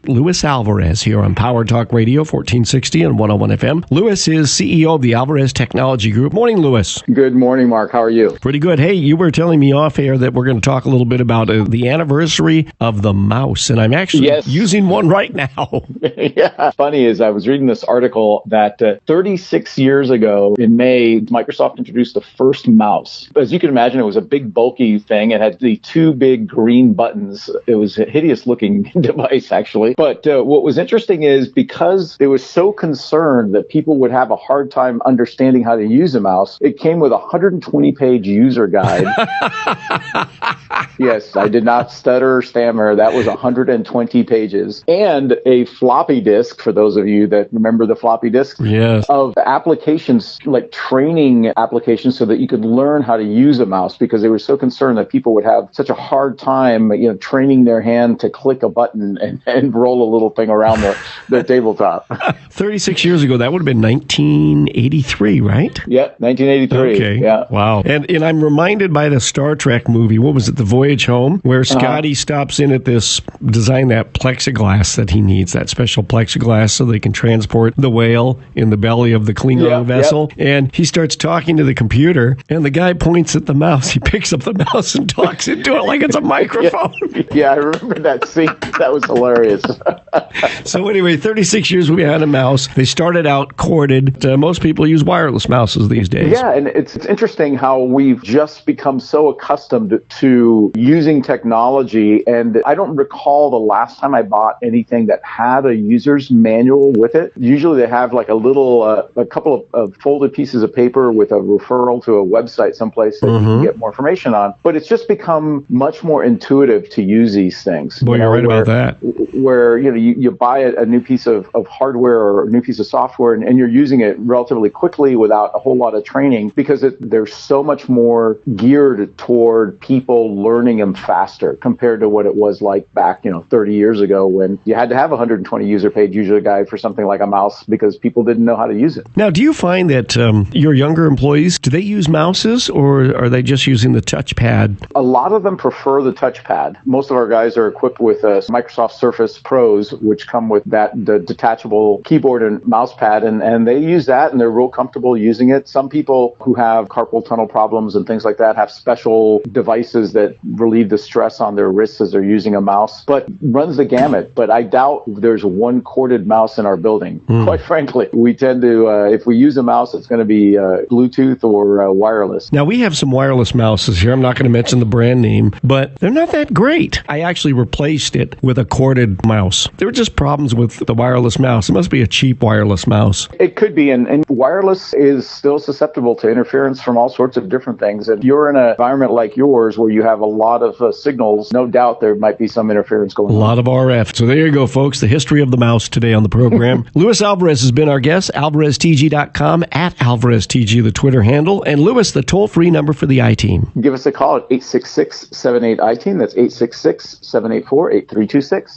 Luis Alvarez here on Power Talk Radio, 1460 and 101 FM. Luis is CEO of the Alvarez Technology Group. Morning, Luis. Good morning, Mark. How are you? Pretty good. Hey, you were telling me off air that we're going to talk a little bit about the anniversary of the mouse, and I'm actually using one right now. Yeah. Funny is I was reading this article that 36 years ago in May, Microsoft introduced the first mouse. As you can imagine, it was a big, bulky thing. It had the two big green buttons. It was a hideous-looking device, actually. But what was interesting is because it was so concerned that people would have a hard time understanding how to use a mouse, it came with a 120-page user guide. Yes, I did not stutter or stammer. That was 120 pages. And a floppy disk, for those of you that remember the floppy disk, of applications, like training applications, so that you could learn how to use a mouse, because they were so concerned that people would have such a hard time, training their hand to click a button and roll a little thing around the tabletop. 36 years ago, that would have been 1983, right? Yeah, 1983. Okay. Yeah. Wow. And I'm reminded by the Star Trek movie, what was it, The Voyage Home, where Scotty stops in at this, design that plexiglass that he needs, that special plexiglass so they can transport the whale in the belly of the Klingon vessel. And he starts talking to the computer, and the guy points at the mouse. He picks up the mouse and talks into it like it's a microphone. Yeah, I remember that scene. That was hilarious. So anyway, 36 years we had a mouse. They started out corded. Most people use wireless mouses these days. Yeah, and it's interesting how we've just become so accustomed to using technology. And I don't recall the last time I bought anything that had a user's manual with it. Usually they have like a couple of folded pieces of paper with a referral to a website someplace that you can get more information on. But it's just become much more intuitive to use these things. Boy, you're right about that. Where you buy a new piece of hardware or a new piece of software, and you're using it relatively quickly without a whole lot of training, because they're so much more geared toward people learning them faster compared to what it was like back 30 years ago, when you had to have a 120 user page user guide for something like a mouse because people didn't know how to use it. Now, do you find that your younger employees, do they use mouses, or are they just using the touchpad? A lot of them prefer the touchpad. Most of our guys are equipped with Microsoft Surface Pros, which come with the detachable keyboard and mouse pad, and they use that, and they're real comfortable using it. Some people who have carpal tunnel problems and things like that have special devices that relieve the stress on their wrists as they're using a mouse, but runs the gamut. But I doubt there's one corded mouse in our building. Quite frankly, we tend to, if we use a mouse, it's going to be Bluetooth or wireless. Now, we have some wireless mouses here. I'm not going to mention the brand name, but they're not that great. I actually replaced it with a corded mouse. There were just problems with the wireless mouse. It must be a cheap wireless mouse. It could be, and wireless is still susceptible to interference from all sorts of different things. And if you're in an environment like yours where you have a lot of signals, no doubt there might be some interference going on. A lot of RF. So there you go, folks. The history of the mouse today on the program. Luis Alvarez has been our guest. AlvarezTG.com, at AlvarezTG, the Twitter handle. And Luis, the toll-free number for the I-Team. Give us a call at 866-78-I-Team. That's 866-784-8326.